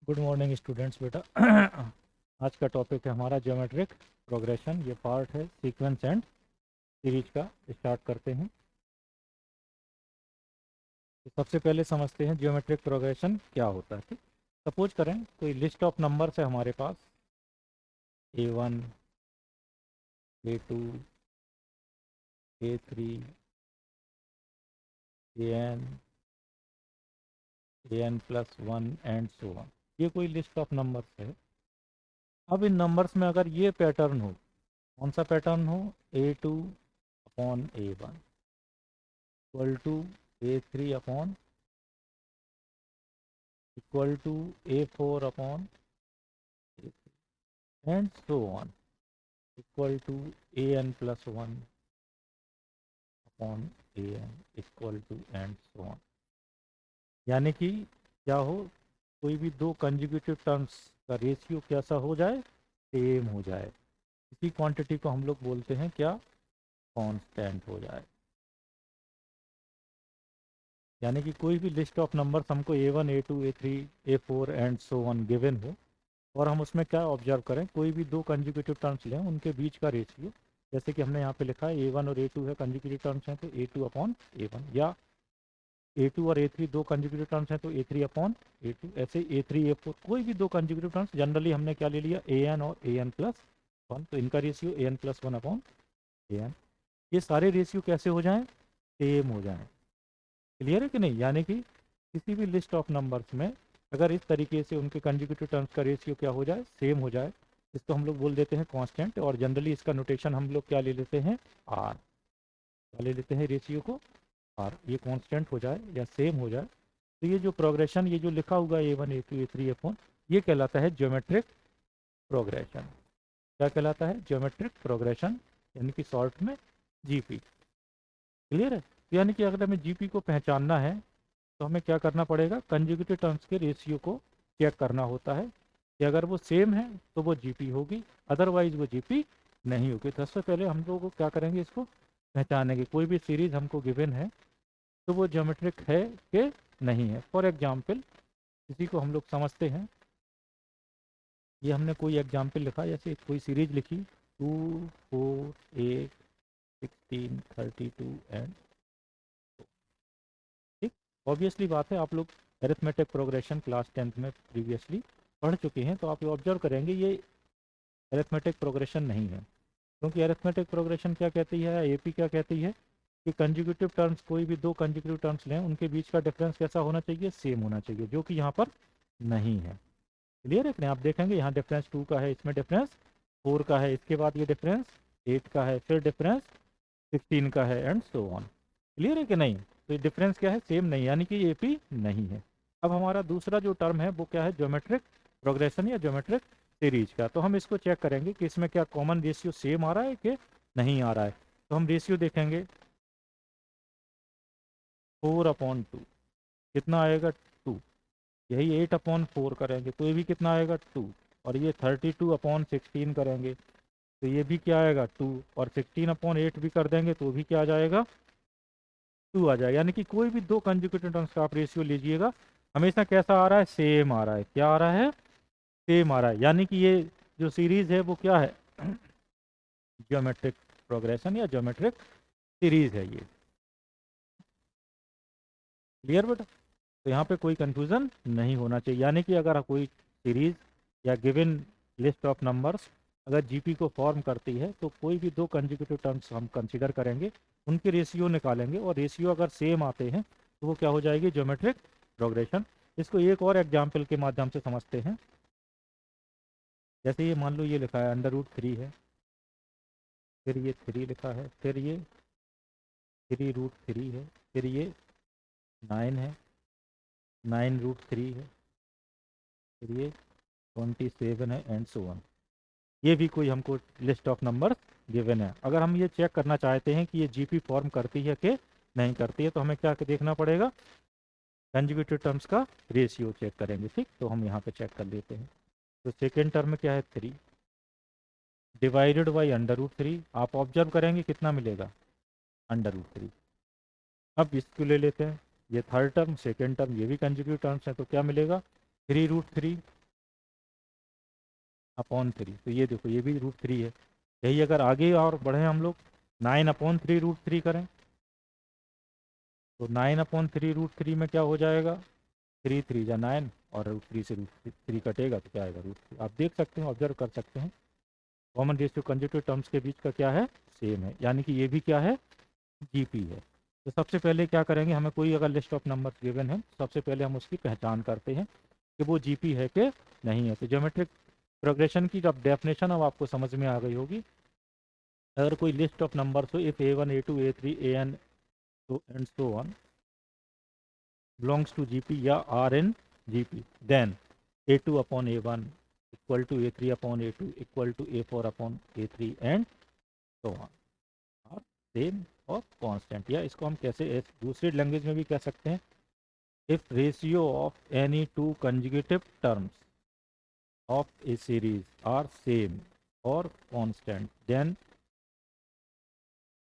Good morning students. बेटा आज का टॉपिक है हमारा ज्योमेट्रिक प्रोग्रेशन। ये पार्ट है सीक्वेंस एंड सीरीज का। स्टार्ट करते हैं। तो सबसे पहले समझते हैं ज्योमेट्रिक प्रोग्रेशन क्या होता है। ठीक, सपोज करें कोई लिस्ट ऑफ नंबर्स है हमारे पास, A1, A2, A3, an+1 and so on. ये कोई लिस्ट ऑफ नंबर्स है। अब इन नंबर्स में अगर ये पैटर्न हो, कौन सा पैटर्न हो, A2/A1 इक्वल टू A3/इक्वल to A4/A3 and so on equal to an+1/an equal to and so on. यानी कि क्या हो, कोई भी दो कंजिक्यूटिव टर्म्स का रेशियो कैसा हो जाए, सेम हो जाए। इसी क्वांटिटी को हम लोग बोलते हैं क्या, कांस्टेंट हो जाए। यानी कि कोई भी लिस्ट ऑफ नंबर्स हमको A1, A2, A3, A4 and so on given हो, और हम उसमें क्या ऑब्जर्व करें, कोई भी दो कंजिक्यूटिव टर्म्स लें, उनके बीच का रेशियो, जैसे कि हमने यहाँ पे लिखा है A1 और A2 है, कंजिक्यूटिव टर्म्स हैं तो A2/A1, या A2 और A3 दो कंजिक्यूटिव टर्म्स हैं तो A3/A2, ऐसे A3/A4 कोई भी दो कंजिक्यूटिव टर्म्स, जनरली हमने क्या ले लिया, an और an+1, तो इनका रेशियो an+1/an। ये सारे रेशियो कैसे हो जाएं, सेम हो जाएं। क्लियर है कि नहीं। यानी कि किसी भी लिस्ट ऑफ नंबर्स में अगर इस तरीके से उनके कंजिक्यूटिव टर्म्स का रेशियो क्या हो जाए, सेम हो जाए, इसको हम लोग बोल देते हैं कांस्टेंट। और जनरली इसका नोटेशन हम लोग क्या ले लेते हैं, आर। क्या ले लेते हैं रेशियो को, आर। ये कांस्टेंट हो जाए या सेम हो जाए, तो ये जो प्रोग्रेशन, ये जो लिखा हुआ A1, A2, A3, A4, ये कहलाता है ज्योमेट्रिक प्रोग्रेशन। क्या कहलाता है, ज्योमेट्रिक प्रोग्रेशन, यानी कि शॉर्ट में जीपी। क्लियर है। यानी कि अगर हमें जीपी को पहचानना है तो हमें क्या करना पड़ेगा, कंजुगेटिव टर्म्स के रेशियो को चेक करना होता है कि अगर वो सेम है तो वो जीपी होगी, अदरवाइज वो जीपी नहीं होगी। तो सबसे पहले हम लोग क्या करेंगे, इसको पहचानेंगे। कोई भी सीरीज हमको गिवन है तो वो ज्योमेट्रिक है कि नहीं है। फॉर एग्जाम्पल इसी को हम लोग समझते हैं। ये हमने कोई एग्जाम्पल लिखा, जैसे कोई सीरीज लिखी 2, 4, 8, 16, 32 एंड, ठीक। ऑब्वियसली बात है, आप लोग अरिथमेटिक प्रोग्रेशन क्लास 10th में प्रीवियसली पढ़ चुके हैं, तो आप ये ऑब्जर्व करेंगे ये अरिथमेटिक प्रोग्रेशन नहीं है। क्योंकि अरिथमेटिक प्रोग्रेशन क्या कहती है, एपी क्या कहती है, कि कंजिक्यूटिव टर्म्स, कोई भी दो कंजिक्यूटिव टर्म्स लें, उनके बीच का डिफरेंस कैसा होना चाहिए, सेम होना चाहिए, जो कि यहाँ पर नहीं है। क्लियर है कि नहीं। आप देखेंगे यहाँ डिफरेंस 2 का है, इसमें डिफरेंस 4 का है, इसके बाद ये डिफरेंस 8 का है, फिर डिफरेंस 16 का है एंड सो ऑन। क्लियर है कि नहीं। तो ये डिफरेंस क्या है, सेम नहीं, यानी कि ये एपी नहीं है। अब हमारा दूसरा जो टर्म है वो क्या है, ज्योमेट्रिक प्रोग्रेशन या ज्योमेट्रिक सीरीज का। तो हम इसको चेक करेंगे कि इसमें क्या कॉमन रेशियो सेम आ रहा है कि नहीं आ रहा है। तो हम रेशियो देखेंगे, 4/2 कितना आएगा, 2। यही 8/4 करेंगे तो ये भी कितना आएगा, 2। और ये 32/16 करेंगे तो ये भी क्या आएगा, 2। और 16/8 भी कर देंगे तो भी क्या आ जाएगा, 2 आ जाएगा। यानी कि कोई भी दो कंजुगेटिव टर्म्स का आप रेशियो लीजिएगा, हमेशा कैसा आ रहा है, सेम आ रहा है। क्या आ रहा है, सेम आ रहा है। यानी कि ये जो सीरीज है वो क्या है, ज्योमेट्रिक प्रोग्रेशन या ज्योमेट्रिक सीरीज है ये। क्लियर बेटा। तो यहाँ पे कोई कंफ्यूजन नहीं होना चाहिए। यानी कि अगर कोई सीरीज या गिवन लिस्ट ऑफ नंबर्स अगर जीपी को फॉर्म करती है, तो कोई भी दो कंजिक्यूटिव टर्म्स हम कंसीडर करेंगे, उनके रेशियो निकालेंगे, और रेशियो अगर सेम आते हैं तो वो क्या हो जाएगी, ज्योमेट्रिक प्रोग्रेशन। इसको एक और एग्जाम्पल के माध्यम से समझते हैं। जैसे ये मान लो ये लिखा है √3 है, फिर ये 3 लिखा है, फिर ये 3√3 है, फिर ये 9 है, 9√3 है, फिर ये 27 है एंड सो ऑन। ये भी कोई हमको लिस्ट ऑफ नंबर गिवन है। अगर हम ये चेक करना चाहते हैं कि ये जीपी फॉर्म करती है कि नहीं करती है, तो हमें क्या देखना पड़ेगा, कंजुगेटिव टर्म्स का रेशियो चेक करेंगे। ठीक, तो हम यहाँ पे चेक कर लेते हैं। तो सेकेंड टर्म में क्या है, 3 डिवाइडेड बाई √3। आप ऑब्जर्व करेंगे कितना मिलेगा, √3। अब इसको ले लेते हैं, ये थर्ड टर्म, सेकेंड टर्म, ये भी कंजुगेटिव टर्म्स है, तो क्या मिलेगा, 3√3 अपॉन 3, तो ये देखो ये भी √3 है। यही अगर आगे और बढ़े हम लोग 9/3√3 करें तो 9/3√3 में क्या हो जाएगा, 3×3 = 9 और √3 से √3 कटेगा तो क्या आएगा √3। आप देख सकते हैं, ऑब्जर्व कर सकते हैं, कॉमन रेशियो कंज्यूगेटिव टर्म्स के बीच का क्या है, सेम है, यानी कि ये भी क्या है, जीपी है। तो सबसे पहले क्या करेंगे, हमें कोई अगर लिस्ट ऑफ नंबर्स गिवन है, सबसे पहले हम उसकी पहचान करते हैं कि वो जीपी है कि नहीं है। तो ज्योमेट्रिक प्रोग्रेशन की जब डेफिनेशन अब आपको समझ में आ गई होगी, अगर कोई लिस्ट ऑफ नंबर्स हो, if a1 a2 a3 an so and so on belongs to GP या are in GP, then a2 upon a1 equal to a3 upon a2 equal to a4 upon a3 and so on और same और constant. या इसको हम कैसे दूसरी language में भी कह सकते हैं, if ratio of any two conjugative terms of a series are same और constant then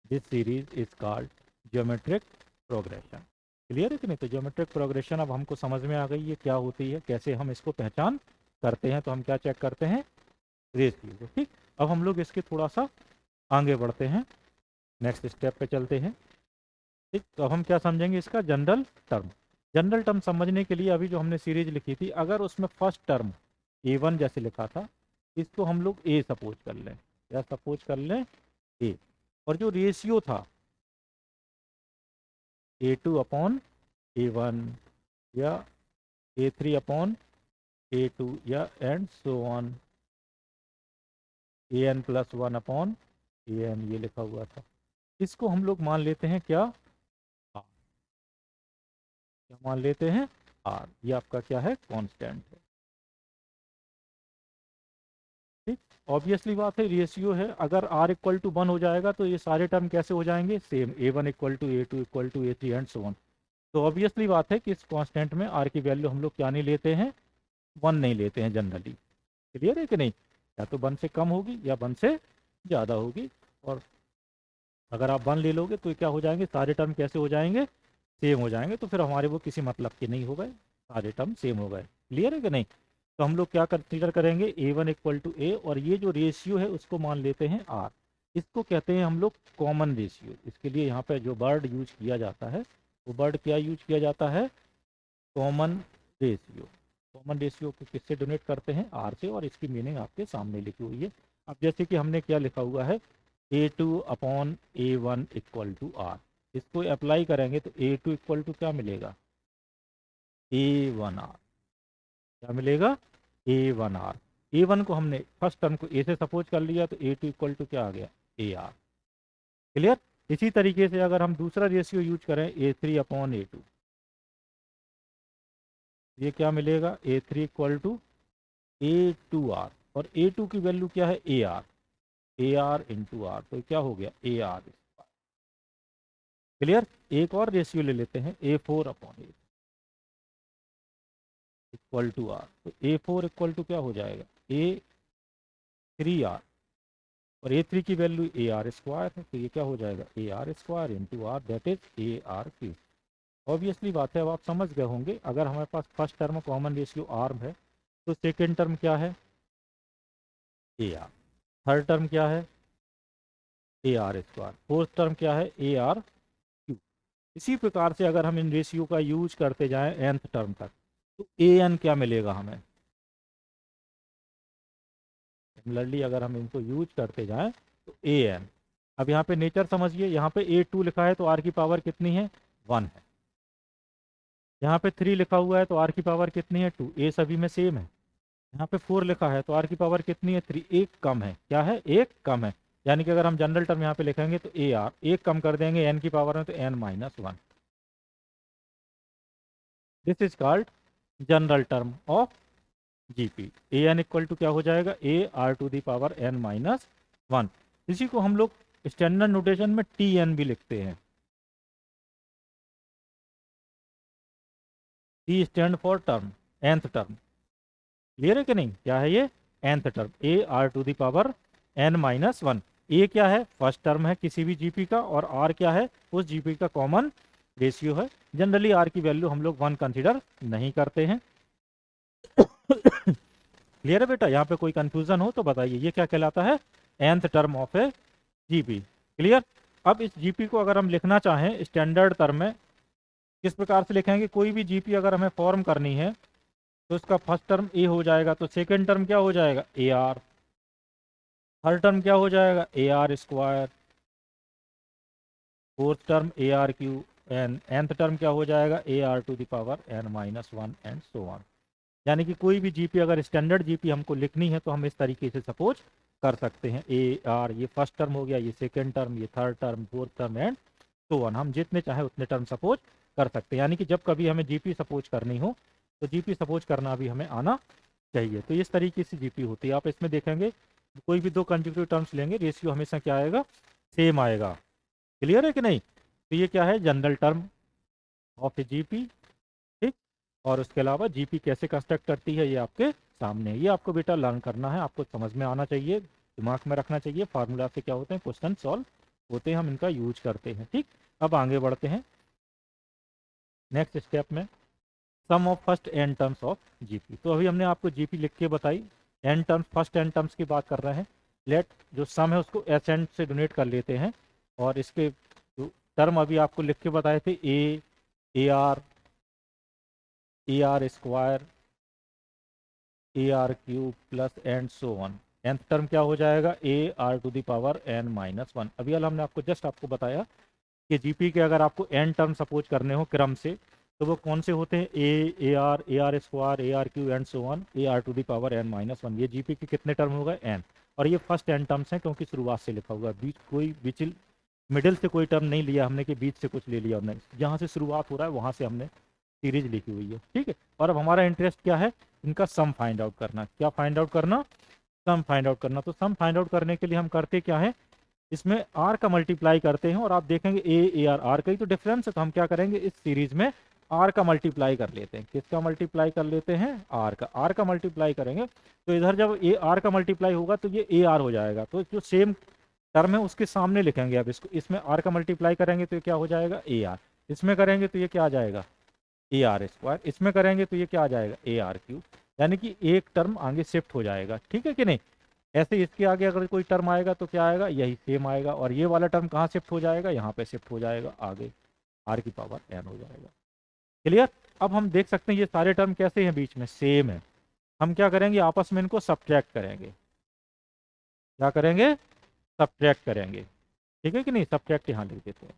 this series is called geometric progression. Clear है कि नहीं। तो ज्योमेट्रिक प्रोग्रेशन अब हमको समझ में आ गई ये क्या होती है, कैसे हम इसको पहचान करते हैं। तो हम क्या चेक करते हैं, रेशियो। ठीक, अब हम लोग इसके थोड़ा सा आगे बढ़ते हैं, नेक्स्ट स्टेप पे चलते हैं। ठीक, तो अब हम क्या समझेंगे, इसका जनरल टर्म। जनरल टर्म समझने के लिए अभी जो हमने सीरीज लिखी थी, अगर उसमें फर्स्ट टर्म a1 जैसे लिखा था, इसको हम लोग a सपोज कर लें, या सपोज कर लें a, और जो रेशियो था a2 अपॉन a1 या a3 अपॉन a2 या and so on an+1 upon an, ये लिखा हुआ था, इसको हम लोग मान लेते हैं क्या, r। क्या मान लेते हैं, r। ये आपका क्या है, कांस्टेंट है। ठीक, ऑब्वियसली बात है, रेशियो है, अगर r इक्वल टू 1 हो जाएगा तो ये सारे टर्म कैसे हो जाएंगे, same, a1 equal to a2 equal to a3 and so on. तो ऑब्वियसली बात है कि इस कांस्टेंट में r की वैल्यू हम लोग क्या नहीं लेते हैं, 1 नहीं लेते हैं जनरली। क्लियर है कि नहीं, या तो 1 से कम होगी या 1 से ज़्यादा होगी। और अगर आप 1 ले लोगे तो क्या हो जाएंगे, सारे टर्म कैसे हो जाएंगे, सेम हो जाएंगे। तो फिर हमारे वो किसी मतलब के नहीं हो गए, सारे टर्म सेम हो गए। क्लियर है कि नहीं। तो हम लोग क्या कंसीडर करेंगे, a1 इक्वल टू a, और ये जो रेशियो है उसको मान लेते हैं r। इसको कहते हैं हम लोग कॉमन रेशियो। इसके लिए यहाँ पे जो वर्ड यूज किया जाता है, वो वर्ड क्या यूज किया जाता है, कॉमन रेशियो। कॉमन रेशियो को किससे डोनेट करते हैं, r से, और इसकी मीनिंग आपके सामने लिखी हुई है। अब जैसे कि हमने क्या लिखा हुआ है, a2 upon a1 equal to r, इसको अप्लाई करेंगे तो a2 इक्वल टू क्या मिलेगा, a1r। क्या मिलेगा, a1r। a1 को हमने फर्स्ट टर्म को a से सपोज कर लिया तो a2 इक्वल टू क्या आ गया, ar। क्लियर। इसी तरीके से अगर हम दूसरा रेशियो यूज करें a3 अपॉन a2, ये क्या मिलेगा, a3 इक्वल टू a2r, और a2 की वैल्यू क्या है, ar इंटू r, तो क्या हो गया, ar। क्लियर। एक और रेशियो ले लेते हैं, a4 upon a equal to r, तो a4 इक्वल टू क्या हो जाएगा, a3r, और a3 की वैल्यू ar² है, तो ये क्या हो जाएगा, ar² into r, that is ar3। Obviously बात है, अब आप समझ गए होंगे, अगर हमारे पास first term common ratio r है तो सेकेंड टर्म क्या है, ar, थर्ड टर्म क्या है, ar², फोर्थ टर्म क्या है, ar3। इसी प्रकार से अगर हम इन रेशियो का यूज करते जाएं nth टर्म तक, तो an क्या मिलेगा हमें, सिमिलरली अगर हम इनको यूज करते जाएं तो an। अब यहाँ पे नेचर समझिए, यहाँ पे a2 लिखा है तो r की पावर कितनी है, 1 है। यहाँ पे 3 लिखा हुआ है तो r की पावर कितनी है, 2। a सभी में सेम है। यहाँ पे 4 लिखा है तो r की पावर कितनी है, 3। एक कम है, क्या है, एक कम है। यानी कि अगर हम जनरल टर्म यहाँ पे लिखेंगे तो ar, एक कम कर देंगे n की पावर में तो n-1। This is called general term of GP. an equal to क्या हो जाएगा, ar⁻n-1। इसी को हम लोग स्टैंडर्ड नोटेशन में tn भी लिखते हैं। t stand for term, nth term. Clear है कि नहीं, क्या है ये, nth टर्म, ar⁻n-1। ए क्या है, फर्स्ट टर्म है किसी भी जीपी का, और r क्या है, उस जीपी का कॉमन रेशियो है। जनरली r की वैल्यू हम लोग 1 कंसीडर नहीं करते हैं। क्लियर है बेटा? यहाँ पे कोई कंफ्यूजन हो तो बताइए, ये क्या कहलाता है? nth term of a GP. Clear? अब इस जीपी को अगर हम लिखना चाहें स्टैंडर्ड टर्म में, किस प्रकार से लिखेंगे? कोई भी जीपी अगर हमें फॉर्म करनी है तो इसका फर्स्ट टर्म ए हो जाएगा, तो सेकेंड टर्म क्या हो जाएगा? A are. थर्ड टर्म क्या हो जाएगा? A r square. Fourth term a r cube, n nth term क्या हो जाएगा? A r to the power n minus one and so on. यानी कि कोई भी जीपी अगर स्टैंडर्ड जीपी हमको लिखनी है तो हम इस तरीके से सपोज कर सकते हैं। ए आर ये फर्स्ट टर्म हो गया, ये सेकेंड टर्म, ये third term, fourth term and so on. हम जितने चाहे उतने टर्म सपोज कर सकते हैं। यानी कि जब कभी हमें जीपी सपोज करनी हो तो जीपी सपोज करना भी हमें आना चाहिए। तो इस तरीके से जीपी होती है। आप इसमें देखेंगे कोई भी दो कंसेक्यूटिव टर्म्स लेंगे, रेशियो हमेशा क्या आएगा? सेम आएगा। क्लियर है कि नहीं? तो ये क्या है? General term of a GP. ठीक, और उसके अलावा जीपी कैसे कंस्ट्रक्ट करती है ये आपके सामने है। ये आपको बेटा लर्न करना है, आपको समझ में आना चाहिए, दिमाग में रखना चाहिए। फार्मूला से क्या होते हैं? क्वेश्चन सॉल्व होते हैं, हम इनका यूज करते हैं। ठीक, अब आगे बढ़ते हैं नेक्स्ट स्टेप में, sum of first n terms of GP. तो अभी हमने आपको जीपी लिख के बताई, n terms, first n terms की बात कर रहे हैं। लेट जो सम है उसको एस एन से डोनेट कर लेते हैं, और इसके जो टर्म अभी आपको लिख के बताए थे, a r square, a r cube plus and so on. nth term क्या हो जाएगा? A r to the power n minus one. अभी वाला हमने आपको जस्ट आपको बताया कि जीपी के अगर आपको n टर्म सपोज करने हो क्रम से, तो वो कौन से होते हैं? A r square, a r cube and so on, a r to the power n minus one. ये जीपी के कितने टर्म हो गए? n। और ये फर्स्ट n टर्म्स हैं क्योंकि शुरुआत से लिखा हुआ है, बीच कोई बीच मिडिल से कोई टर्म नहीं लिया हमने कि बीच से कुछ ले लिया हमने। जहाँ से शुरुआत हो रहा है वहाँ से हमने सीरीज लिखी हुई है। ठीक है, और अब हमारा इंटरेस्ट क्या है? इनका सम फाइंड आउट करना। क्या फाइंड आउट करना? सम फाइंड आउट करना। तो सम फाइंड आउट करने के लिए हम करते क्या है? इसमें आर का मल्टीप्लाई करते हैं, और आप देखेंगे ए आर, आर का ही तो डिफरेंस है। तो हम क्या करेंगे? इस सीरीज में आर का मल्टीप्लाई कर लेते हैं। किसका मल्टीप्लाई कर लेते हैं? आर का। आर का मल्टीप्लाई करेंगे तो इधर जब ए आर का मल्टीप्लाई होगा तो ये ए आर हो जाएगा। तो जो सेम टर्म है उसके सामने लिखेंगे। अब इसको, इसमें आर का मल्टीप्लाई करेंगे तो ये क्या हो जाएगा? A are. इसमें करेंगे तो ये क्या आ जाएगा? A r square. इसमें करेंगे तो ये क्या आ जाएगा? A r cube. यानी कि एक टर्म आगे शिफ्ट हो जाएगा। ठीक है कि नहीं? ऐसे इसके आगे अगर कोई टर्म आएगा तो क्या आएगा? यही सेम आएगा। और ये वाला टर्म कहाँ शिफ्ट हो जाएगा? यहाँ पे शिफ्ट हो जाएगा, आगे आर की पावर एन हो जाएगा। क्लियर? अब हम देख सकते हैं ये सारे टर्म कैसे हैं? बीच में सेम है। हम क्या करेंगे? आपस में इनको सब्ट्रैक्ट करेंगे। क्या करेंगे? सब्ट्रैक्ट करेंगे। ठीक है कि नहीं? सब्ट्रैक्ट यहाँ लिख देते हैं।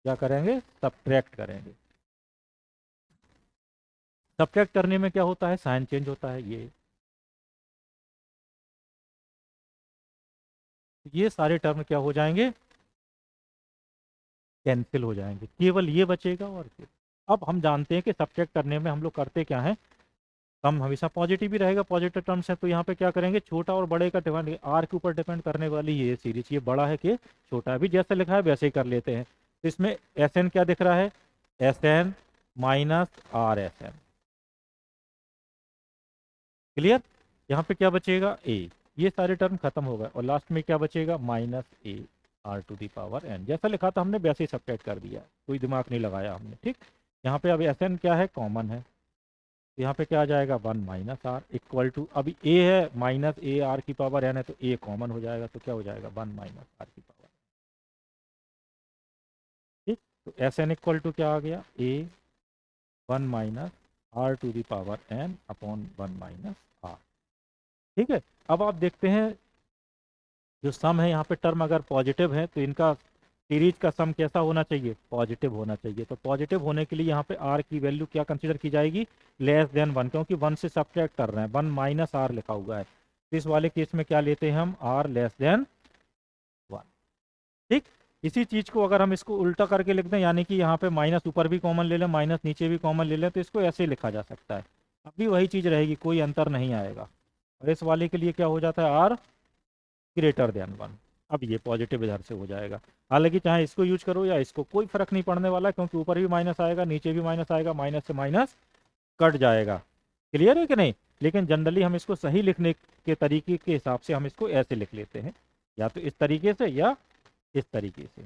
क्या करेंगे? सब्ट्रैक्ट करेंगे। सब्ट्रैक्ट करने में क्या होता है? साइन चेंज होता है। ये सारे टर्म क्या हो जाएंगे? कैंसिल हो जाएंगे, केवल ये बचेगा। और फिर अब हम जानते हैं कि सब्ट्रैक्ट करने में हम लोग करते क्या है? सम हमेशा पॉजिटिव ही रहेगा, पॉजिटिव टर्म्स है। तो यहाँ पे क्या करेंगे? छोटा और बड़े का डिपेंड, आर के ऊपर डिपेंड करने वाली ये सीरीज, ये बड़ा है कि छोटा है। अभी जैसे लिखा है वैसे ही कर लेते हैं। तो इसमें एस एन क्या दिख रहा है? S n minus r S n. Clear? यहाँ पे क्या बचेगा? ए। ये सारे टर्म खत्म हो गए, और लास्ट में क्या बचेगा? Minus a r to the power n. जैसा लिखा था हमने वैसे ही सब्ट्रैक्ट कर दिया, कोई दिमाग नहीं लगाया हमने। ठीक, यहाँ पे अब एस एन क्या है? कॉमन है। तो यहाँ पे क्या आ जाएगा? One minus r equal to, अभी ए है माइनस ए आर की पावर एन है, तो ए कॉमन हो जाएगा। तो क्या हो जाएगा? वन माइनस आर की पावर। ठीक, तो एस एन इक्वल टू क्या आ गया? A one minus r to the power n upon one minus r. ठीक है, अब आप देखते हैं जो सम है यहाँ पे टर्म अगर पॉजिटिव है तो इनका सीरीज का सम कैसा होना चाहिए? पॉजिटिव होना चाहिए। तो पॉजिटिव होने के लिए यहाँ पे आर की वैल्यू क्या कंसीडर की जाएगी? लेस देन वन, क्योंकि वन से सब्ट्रैक्ट कर रहे हैं, वन माइनस आर लिखा हुआ है। तो इस वाले केस में क्या लेते हैं हम? R less than one. ठीक, इसी चीज को अगर हम इसको उल्टा करके लिख दें, यानी कि यहाँ पे माइनस ऊपर भी कॉमन ले लें, माइनस नीचे भी कॉमन ले लें, तो इसको ऐसे लिखा जा सकता है। अब भी वही चीज रहेगी, कोई अंतर नहीं आएगा। और इस वाले के लिए क्या हो जाता है? R greater than one. अब ये पॉजिटिव इधर से हो जाएगा। हालांकि चाहे इसको यूज करो या इसको, कोई फर्क नहीं पड़ने वाला, क्योंकि ऊपर भी माइनस आएगा, नीचे भी माइनस आएगा, माइनस से माइनस कट जाएगा। क्लियर है कि नहीं? लेकिन जनरली हम इसको सही लिखने के तरीके के हिसाब से हम इसको ऐसे लिख लेते हैं, या तो इस तरीके से या इस तरीके से।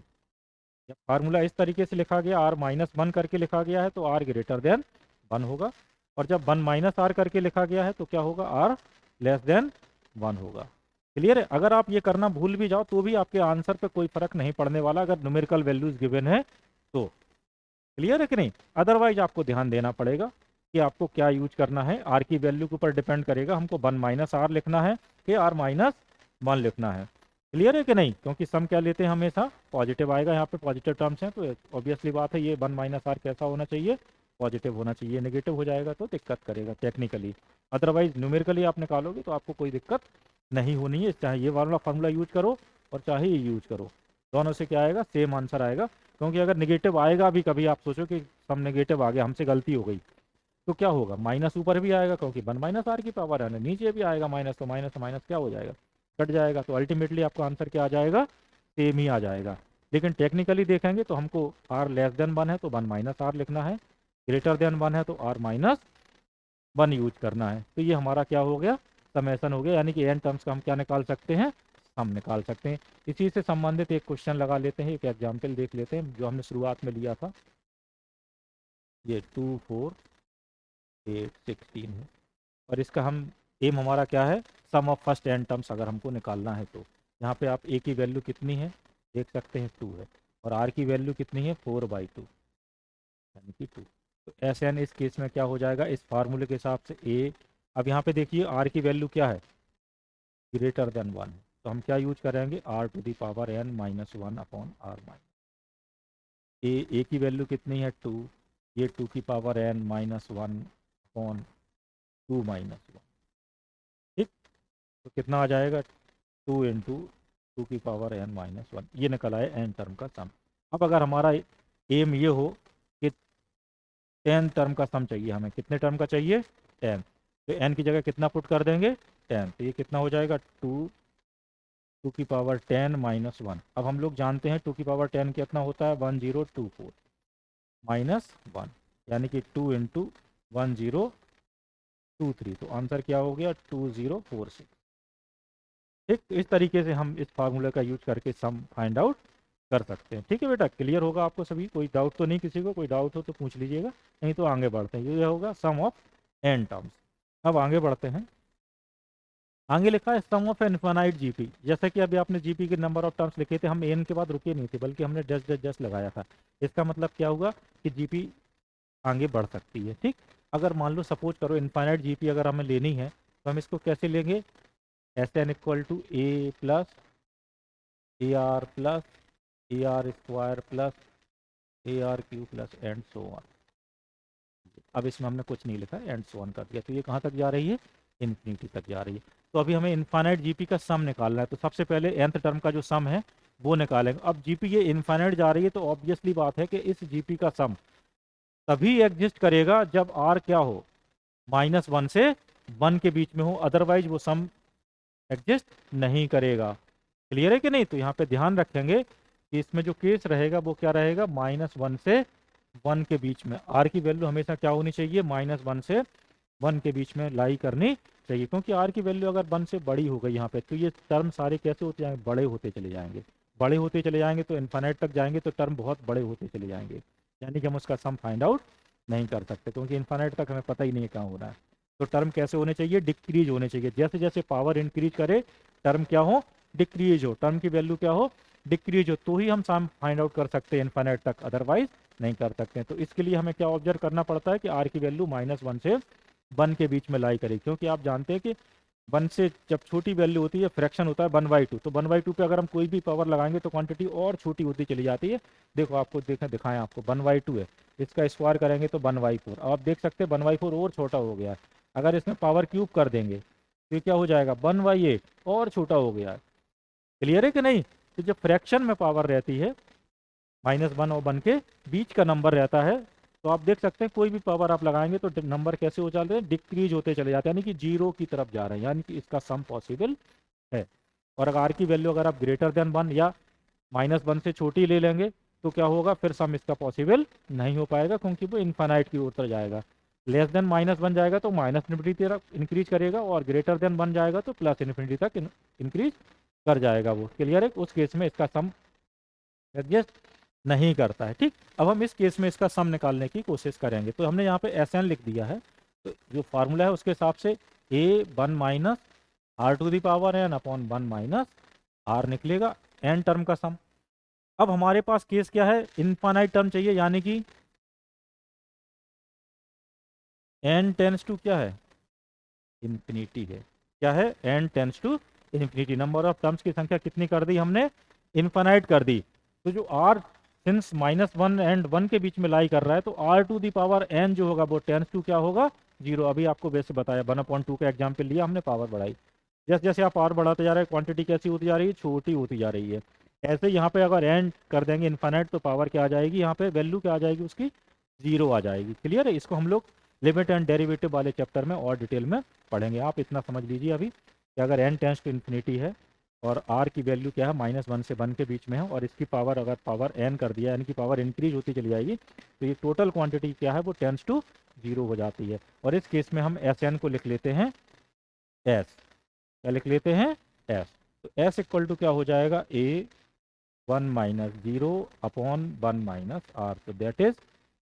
जब फार्मूला इस तरीके से लिखा गया, आर माइनस वन करके लिखा गया है तो आर ग्रेटर देन वन होगा, और जब वन माइनस आर करके लिखा गया है तो क्या होगा, आर लेस देन वन होगा। क्लियर है? अगर आप ये करना भूल भी जाओ तो भी आपके आंसर पे कोई फर्क नहीं पड़ने वाला, अगर न्यूमेरिकल वैल्यूज गिवन है तो। क्लियर है कि नहीं? अदरवाइज आपको ध्यान देना पड़ेगा कि आपको क्या यूज करना है, आर की वैल्यू के ऊपर डिपेंड करेगा, हमको वन माइनस आर लिखना है कि आर माइनस वन लिखना है। क्लियर है कि नहीं? क्योंकि सम क्या लेते हैं, हमेशा पॉजिटिव आएगा, यहाँ पे पॉजिटिव टर्म्स हैं तो ऑब्वियसली बात है ये वन माइनस आर कैसा होना चाहिए, पॉजिटिव होना चाहिए। नेगेटिव हो जाएगा तो दिक्कत करेगा टेक्निकली, अदरवाइज न्यूमेरिकली आप निकालोगे तो आपको कोई दिक्कत नहीं होनी है। चाहे ये वाला फार्मूला यूज करो और चाहे ये यूज करो, दोनों से क्या आएगा, सेम आंसर आएगा। क्योंकि अगर नेगेटिव आएगा भी, कभी आप सोचो कि सम नेगेटिव आ गया, हमसे गलती हो गई, तो क्या होगा, माइनस ऊपर भी आएगा क्योंकि वन माइनस आर की पावर है ना, नीचे भी आएगा माइनस, तो माइनस माइनस क्या हो जाएगा, कट जाएगा। तो अल्टीमेटली आपका आंसर क्या आ जाएगा, सेम ही आ जाएगा। लेकिन टेक्निकली देखेंगे तो हमको आर लेस देन वन है तो वन माइनस आर लिखना है, ग्रेटर देन वन है तो आर माइनस वन यूज करना है। तो ये हमारा क्या हो गया, समेसन हो गया, यानी कि एन टर्म्स का हम क्या निकाल सकते हैं, हम निकाल सकते हैं। इसी से संबंधित एक क्वेश्चन लगा लेते हैं, एक एग्जाम्पल देख लेते हैं जो हमने शुरुआत में लिया था। ये 2 4 8 16 है, और इसका हम एम हमारा क्या है, sum of first n terms अगर हमको निकालना है तो यहाँ पे आप ए की वैल्यू कितनी है देख सकते हैं, 2 है, और आर की वैल्यू कितनी है, 4/2 यानी कि 2। तो एस एन इस केस में क्या हो जाएगा, इस फार्मूले के हिसाब से ए, अब यहाँ पे देखिए आर की वैल्यू क्या है, ग्रेटर देन वन, तो हम क्या यूज करेंगे, r to the power n minus one upon r minus, a की वैल्यू कितनी है, 2, ये 2 की power n minus one upon 2 minus one, ठीक। तो कितना आ जाएगा, 2 इंटू 2 की पावर एन माइनस वन, ये निकल आए एन टर्म का सम। अब अगर हमारा एम ये हो कि 10 टर्म का सम चाहिए, हमें कितने टर्म का चाहिए, 10, तो एन की जगह कितना पुट कर देंगे, 10, तो ये कितना हो जाएगा, 2 की पावर 10 माइनस वन। अब हम लोग जानते हैं 2 की पावर 10 कितना होता है, 1024 माइनस वन, यानी कि 2 इंटू 1023, तो आंसर क्या हो गया, 2046। ठीक, तो इस तरीके से हम इस फार्मूले का यूज करके सम फाइंड आउट कर सकते हैं। ठीक है बेटा, क्लियर होगा आपको सभी, कोई डाउट तो नहीं, किसी को कोई डाउट हो तो पूछ लीजिएगा, नहीं तो आगे बढ़ते हैं। ये होगा सम ऑफ एन टर्म्स। अब आगे बढ़ते हैं, आगे लिखा है सम ऑफ इनफाइनाइट जीपी। जैसा कि अभी आपने जीपी के नंबर ऑफ टर्म्स लिखे थे, हम एन के बाद रुके नहीं थे, बल्कि हमने जस्ट लगाया था। इसका मतलब क्या हुआ कि जीपी आगे बढ़ सकती है। ठीक, अगर मान लो सपोज करो इनफाइनाइट जीपी अगर हमें लेनी है तो हम इसको कैसे लेंगे, S n equal to a plus a r square plus a r cube plus and so on. अब इसमें हमने कुछ नहीं लिखा, एंड सो ऑन कर दिया, तो ये कहाँ तक जा रही है, इन्फिनिटी तक जा रही है। तो अभी हमें इनफाइनाइट जीपी का सम निकालना है, तो सबसे पहले nth टर्म का जो सम है वो निकालेंगे। अब जीपी ये इनफाइनाइट जा रही है तो ऑब्वियसली बात है कि इस जीपी का सम तभी एग्जिस्ट करेगा जब आर क्या हो, -1 से 1 के बीच में हो, अदरवाइज वो सम एग्जिस्ट नहीं करेगा। क्लियर है कि नहीं? तो यहाँ पे ध्यान रखेंगे कि इसमें जो केस रहेगा वो क्या रहेगा, -1 से 1 के बीच में। आर की वैल्यू हमेशा क्या होनी चाहिए, -1 से 1 के बीच में लाई करनी चाहिए, क्योंकि आर की वैल्यू अगर 1 से बड़ी हो गई यहाँ पे तो ये टर्म सारे कैसे होते जाएंगे, बड़े होते चले जाएंगे। बड़े होते चले जाएंगे तो इन्फाइनाइट तक जाएंगे तो टर्म बहुत बड़े होते चले जाएंगे, यानी कि हम उसका सम फाइंड आउट नहीं कर सकते, क्योंकि इन्फाइनाइट तक हमें पता ही नहीं है कहाँ हो रहा है। तो टर्म कैसे होने चाहिए, डिक्रीज होने चाहिए। जैसे जैसे पावर इंक्रीज करे टर्म क्या हो, डिक्रीज हो, टर्म की वैल्यू क्या हो, डिक्रीज हो, तो ही हम सम फाइंड आउट कर सकते हैं इन्फाइनाइट तक, अदरवाइज नहीं कर सकते हैं। तो इसके लिए हमें क्या ऑब्जर्व करना पड़ता है कि आर की वैल्यू -1 से 1 के बीच में लाई करे, क्योंकि आप जानते हैं कि 1 से जब छोटी वैल्यू होती है, फ्रैक्शन होता है 1/2, तो 1/2 पे अगर हम कोई भी पावर लगाएंगे तो क्वांटिटी और छोटी होती चली जाती है। देखो आपको दिखाएं आपको 1/2 है, इसका स्क्वायर करेंगे तो 1/4, आप देख सकते हैं 1/4 और छोटा हो गया है। अगर इसमें पावर क्यूब कर देंगे तो क्या हो जाएगा, 1/8 और छोटा हो गया है। क्लियर है कि नहीं? तो जब फ्रैक्शन में पावर रहती है, -1 और 1 के बीच का नंबर रहता है, तो आप देख सकते हैं कोई भी पावर आप लगाएंगे तो नंबर कैसे हो जाते हैं, डिक्रीज होते चले जाते हैं, यानी कि जीरो की तरफ जा रहे हैं, यानी कि इसका सम पॉसिबल है। और अगर आर की वैल्यू अगर आप ग्रेटर देन 1 या -1 से छोटी ले लेंगे तो क्या होगा, फिर सम इसका पॉसिबल नहीं हो पाएगा, क्योंकि वो इन्फाइनाइट की ओर तरफ जाएगा। लेस देन -1 जाएगा तो -इन्फिनिटी तरफ इंक्रीज करेगा, और ग्रेटर देन 1 जाएगा तो प्लस इन्फिनिटी तक इंक्रीज कर जाएगा वो। क्लियर है? उस केस में इसका सम एग्जिस्ट नहीं करता है। ठीक, अब हम इस केस में इसका सम निकालने की कोशिश करेंगे। तो हमने यहाँ पे एस एन लिख दिया है, तो जो फार्मूला है उसके हिसाब से a one minus r to the power n upon one minus r निकलेगा, एन टर्म का सम। अब हमारे पास केस क्या है, इनफाइनाइट टर्म चाहिए, यानी कि एन टेंस टू क्या है, इन्फिनिटी है। क्या है, n tends to infinity. Number of terms की संख्या कितनी कर दी हमने, इनफाइनाइट कर दी। तो जो आर सिंस -1 एंड 1 के बीच में लाई कर रहा है, तो r to the power n जो होगा वो टेंस टू क्या होगा, 0। अभी आपको वैसे बताया 1/2 का एग्जाम्पल लिया हमने, पावर बढ़ाई। जैसे जैसे आप पावर बढ़ाते जा रहे हैं, क्वांटिटी कैसी होती जा रही है, छोटी होती जा रही है। ऐसे यहाँ पे अगर एन कर देंगे इनफाइनाइट, तो पावर क्या आ जाएगी, यहाँ पे वैल्यू क्या आ जाएगी उसकी, 0 आ जाएगी। क्लियर है, इसको हम लोग लिमिट एंड डेरिवेटिव वाले चैप्टर में और डिटेल में पढ़ेंगे। आप इतना समझ लीजिए अभी कि अगर एन टेंस टू इन्फिनिटी है और आर की वैल्यू क्या है, -1 से 1 के बीच में है, और इसकी पावर अगर पावर एन कर दिया, यानी कि पावर इंक्रीज होती चली जाएगी, तो ये टोटल क्वांटिटी क्या है वो टेंस टू 0 हो जाती है। और इस केस में हम एस एन को लिख लेते हैं एस, क्या लिख लेते हैं, एस। तो एस इक्वल टू क्या हो जाएगा, ए 1 - 0 अपॉन 1 - आर, तो that is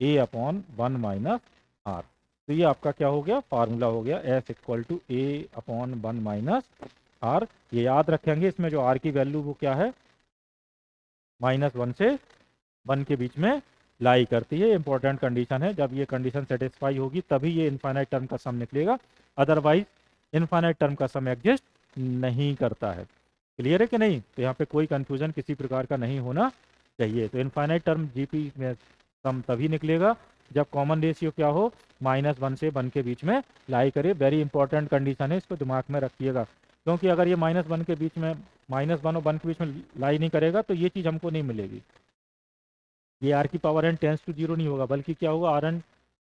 a upon 1 - r. तो ये आपका क्या हो गया, फार्मूला हो गया, S equal to a upon 1 - r. ये याद रखेंगे, इसमें जो आर की वैल्यू वो क्या है, -1 से 1 के बीच में लाई करती है। इंपॉर्टेंट कंडीशन है, जब ये कंडीशन सेटिस्फाई होगी तभी ये इनफाइनाइट टर्म का सम निकलेगा, अदरवाइज इनफाइनाइट टर्म का सम एग्जिस्ट नहीं करता है। क्लियर है कि नहीं, तो यहाँ पे कोई कंफ्यूजन किसी प्रकार का नहीं होना चाहिए। तो इनफाइनाइट टर्म जीपी में सम तभी निकलेगा जब कॉमन रेशियो क्या हो, -1 से 1 के बीच में लाई करे। वेरी इंपॉर्टेंट कंडीशन है, इसको दिमाग में रखिएगा, क्योंकि अगर ये -1 के बीच में, -1 और 1 के बीच में लाई नहीं करेगा तो ये चीज़ हमको नहीं मिलेगी। ये आर की पावर एन टेंस टू 0 नहीं होगा, बल्कि क्या होगा,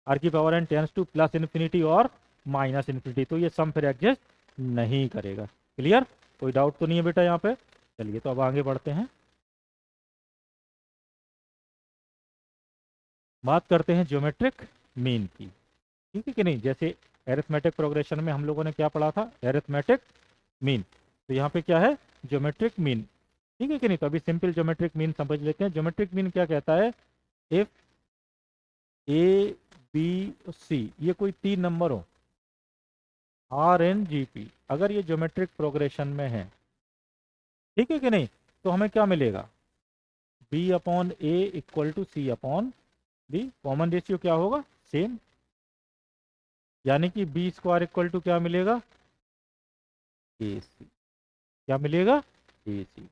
आर की power n tends to plus infinity और माइनस इन्फिनिटी। तो ये सम फिर एग्जिस्ट नहीं करेगा। क्लियर, कोई डाउट तो नहीं है बेटा यहाँ पे। चलिए तो अब आगे बढ़ते हैं, बात करते हैं ज्योमेट्रिक मीन की। ठीक है कि नहीं, जैसे एरिथमेटिक प्रोग्रेशन में हम लोगों ने क्या पढ़ा था, एरिथमेटिक मीन। तो यहाँ पे क्या है, ज्योमेट्रिक मीन। ठीक है कि नहीं, तो अभी सिंपल ज्योमेट्रिक मीन समझ लेते हैं। ज्योमेट्रिक मीन क्या कहता है, इफ ए बी सी ये कोई 3 नंबर हो, आर एन जी पी, अगर ये ज्योमेट्रिक प्रोग्रेशन में है, ठीक है कि नहीं, तो हमें क्या मिलेगा, b upon a equal to c upon b. Common ratio क्या होगा, सेम, यानी कि बी स्क्वायर इक्वल टू क्या मिलेगा, ए सी। क्या मिलेगा, ए सी।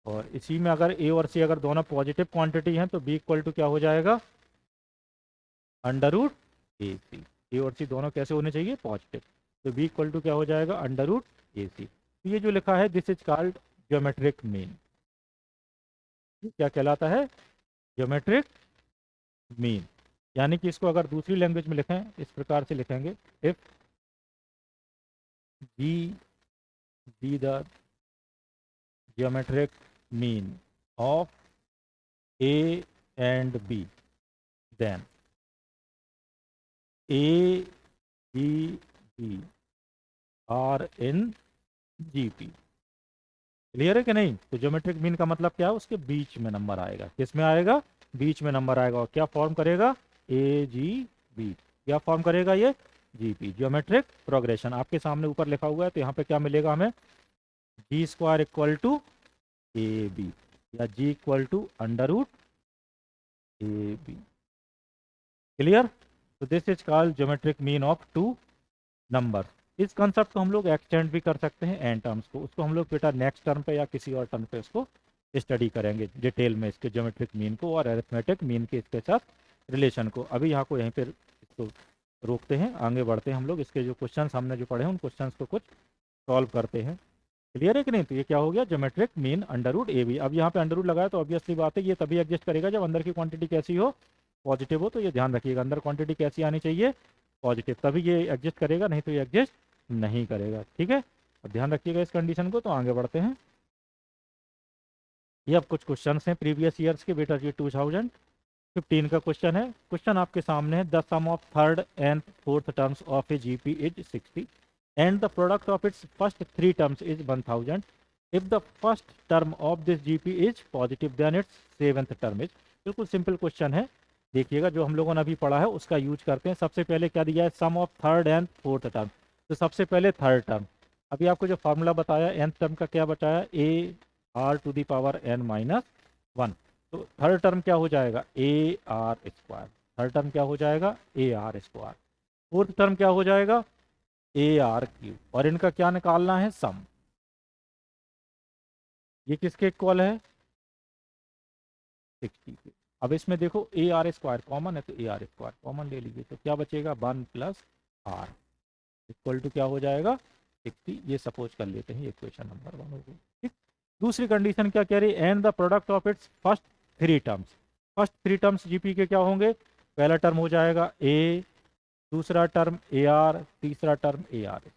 और इसी में अगर ए और सी अगर दोनों पॉजिटिव क्वांटिटी हैं, तो बी इक्वल टू क्या हो जाएगा, अंडर रूट ए सी। ए और सी दोनों कैसे होने चाहिए, पॉजिटिव। तो बी इक्वल टू क्या हो जाएगा, अंडर रूट ए सी। तो ये जो लिखा है, this is called geometric mean. क्या कहलाता है, ज्योमेट्रिक मीन। यानी कि इसको अगर दूसरी लैंग्वेज में लिखें, इस प्रकार से लिखेंगे, if G be the geometric mean of a and b, then a b b are in G P. Clear है कि नहीं, तो ज्योमेट्रिक मीन का मतलब क्या है, उसके बीच में नंबर आएगा। किस में आएगा, बीच में नंबर आएगा, और क्या फॉर्म करेगा, ए जी बी। क्या फॉर्म करेगा ये, जी पी, ज्योमेट्रिक प्रोग्रेशन। आपके सामने ऊपर लिखा हुआ है, तो यहाँ पे क्या मिलेगा हमें, G square equal to a b, या G equal to under root a b. Clear, तो this is called geometric mean of two number. इस कंसेप्ट को हम लोग एक्सटेंड भी कर सकते हैं एन टर्म्स को, उसको हम लोग बेटा नेक्स्ट टर्म पे या किसी और टर्म पे उसको स्टडी करेंगे डिटेल में, इसके ज्योमेट्रिक मीन को और अरिथमेटिक मीन के इसके साथ रिलेशन को। अभी यहाँ को यहीं पर इसको रोकते हैं, आगे बढ़ते हैं हम लोग। इसके जो क्वेश्चंस हमने जो पढ़े हैं, उन क्वेश्चंस को कुछ सॉल्व करते हैं। क्लियर है कि नहीं, तो ये क्या हो गया, geometric mean under root a b. अब यहाँ पे अंडर रूट लगाया, तो ऑब्वियसली बात है ये तभी एग्जिस्ट करेगा जब अंदर की क्वांटिटी कैसी हो, पॉजिटिव हो। तो ये ध्यान रखिएगा, अंदर क्वांटिटी कैसी आनी चाहिए, पॉजिटिव, तभी ये एग्जिस्ट करेगा, नहीं तो ये एग्जिस्ट नहीं करेगा। ठीक है, और ध्यान रखिएगा इस कंडीशन को। तो आगे बढ़ते हैं, ये अब कुछ क्वेश्चन हैं प्रीवियस ईयर्स के बेटा, ये 2015 का क्वेश्चन है। क्वेश्चन आपके सामने है, the sum of third and fourth terms of a GP is 60 and the product of its first 3 terms is 1000। If the first term of this GP is positive then its seventh term is. बिल्कुल simple question है। देखिएगा जो हम लोगों ने अभी पढ़ा है उसका यूज करते हैं। सबसे पहले क्या दिया है, sum of third and fourth term. तो सबसे पहले थर्ड टर्म, अभी आपको जो फार्मूला बताया nth टर्म का क्या बताया, a r to the power n minus one. तो थर्ड टर्म क्या हो जाएगा, a r square. Third term क्या हो जाएगा, a r square. Fourth term क्या हो जाएगा, ए आर क्यूब। और इनका क्या निकालना है, सम। ये किसके इक्वल है, 60 के। अब इसमें देखो ए आर स्क्वायर कॉमन है, तो ए आर स्क्वायर कॉमन ले लीजिए, तो क्या बचेगा, 1 प्लस आर इक्वल टू क्या हो जाएगा, 60। ये सपोज कर लेते हैं, ये क्वेश्चन नंबर 1 हो गया। ठीक। दूसरी कंडीशन क्या कह रही है, and the product of its first three terms. First three terms GP के क्या होंगे, पहला टर्म हो जाएगा ए, दूसरा टर्म ए आर, तीसरा टर्म ए आर।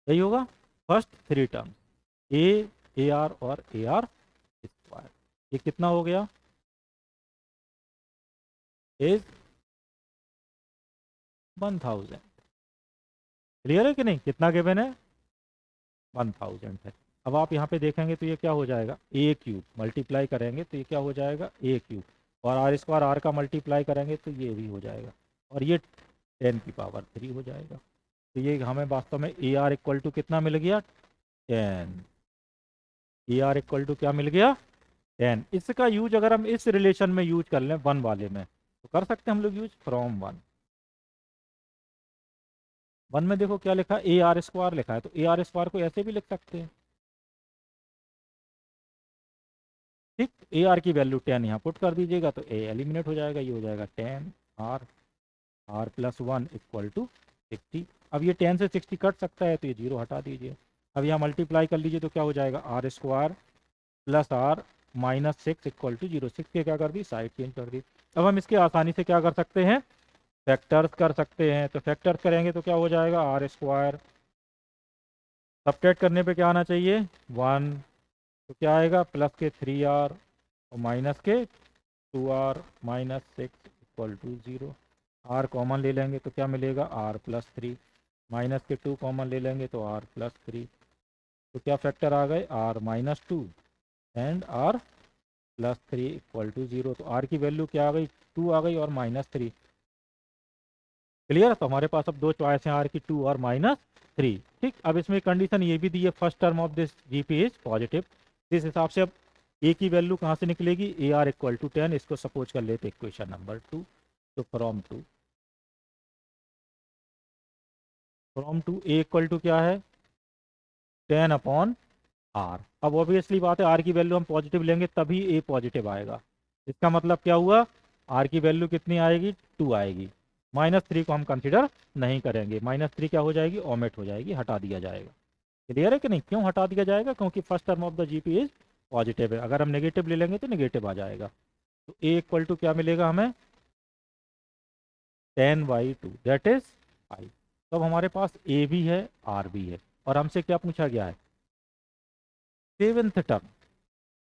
यही होगा first three term, a are और ए आर स्क्वायर। ये कितना हो गया, इज 1000। क्लियर है कि नहीं, कितना गिवन है, 1000 है। अब आप यहाँ पे देखेंगे तो ये क्या हो जाएगा, ए क्यूब मल्टीप्लाई करेंगे तो ये क्या हो जाएगा, ए क्यूब। और आर स्क्वायर आर का मल्टीप्लाई करेंगे तो ये भी हो जाएगा, और ये 10 की पावर 3 हो जाएगा। तो ये हमें वास्तव में ए आर इक्वल टू कितना मिल गया, 10। ए आर इक्वल टू क्या मिल गया, 10। इसका यूज अगर हम इस रिलेशन में यूज कर लें, वन वाले में, तो कर सकते हैं हम लोग यूज, फ्रॉम वन। वन में देखो क्या लिखा, ए आर स्क्वायर लिखा है, तो ए आर स्क्वायर को ऐसे भी लिख सकते हैं। ठीक, ए आर की वैल्यू 10 यहाँ पुट कर दीजिएगा, तो ए एलिमिनेट हो जाएगा, ये हो जाएगा 10 r, r plus one equal to 60। अब ये 10 से 60 कट सकता है, तो ये जीरो हटा दीजिए। अब यहाँ मल्टीप्लाई कर लीजिए, तो क्या हो जाएगा, r square plus r minus 6 equal to zero. 6 के क्या कर दी, साइड चेंज कर दी। अब हम इसके आसानी से क्या कर सकते हैं, फैक्टर्स कर सकते हैं। तो फैक्टर्स करेंगे तो क्या हो जाएगा, आर स्क्वायर, सब्ट्रैक्ट करने पे क्या आना चाहिए, 1। तो क्या आएगा, प्लस के 3 आर और माइनस के 2 r minus 6 equal to 0। R common ले लेंगे तो क्या मिलेगा, आर प्लस 3। माइनस के 2 कॉमन ले लेंगे तो आर प्लस 3। तो क्या फैक्टर आ गए, r minus 2 and r plus 3 equal to 0। तो आर की वैल्यू क्या आ गई, 2 आ गई और माइनस 3। क्लियर, तो हमारे पास अब दो चॉइस हैं, आर की 2 और माइनस 3। ठीक, अब इसमें कंडीशन ये भी दी है, first term of this GP is positive. इस हिसाब से अब ए की वैल्यू कहाँ से निकलेगी, ए आर इक्वल टू 10। इसको सपोज कर लेते इक्वेशन नंबर 2। तो from two a equal to क्या है, 10 अपॉन आर। अब ऑब्वियसली बात है, आर की वैल्यू हम पॉजिटिव लेंगे तभी ए पॉजिटिव आएगा। इसका मतलब क्या हुआ, आर की वैल्यू कितनी आएगी, 2 आएगी। -3 को हम कंसिडर नहीं करेंगे, -3 क्या हो जाएगी, ओमिट हो जाएगी, हटा दिया जाएगा। क्लियर है कि नहीं, क्यों हटा दिया जाएगा, क्योंकि first term of the GP is positive है। अगर हम नेगेटिव ले लेंगे तो नेगेटिव आ जाएगा। तो ए इक्वल टू क्या मिलेगा हमें, 10/2 दैट इज 5। तब हमारे पास ए भी है, आर भी है, और हमसे क्या पूछा गया है, सेवेंथ टर्म।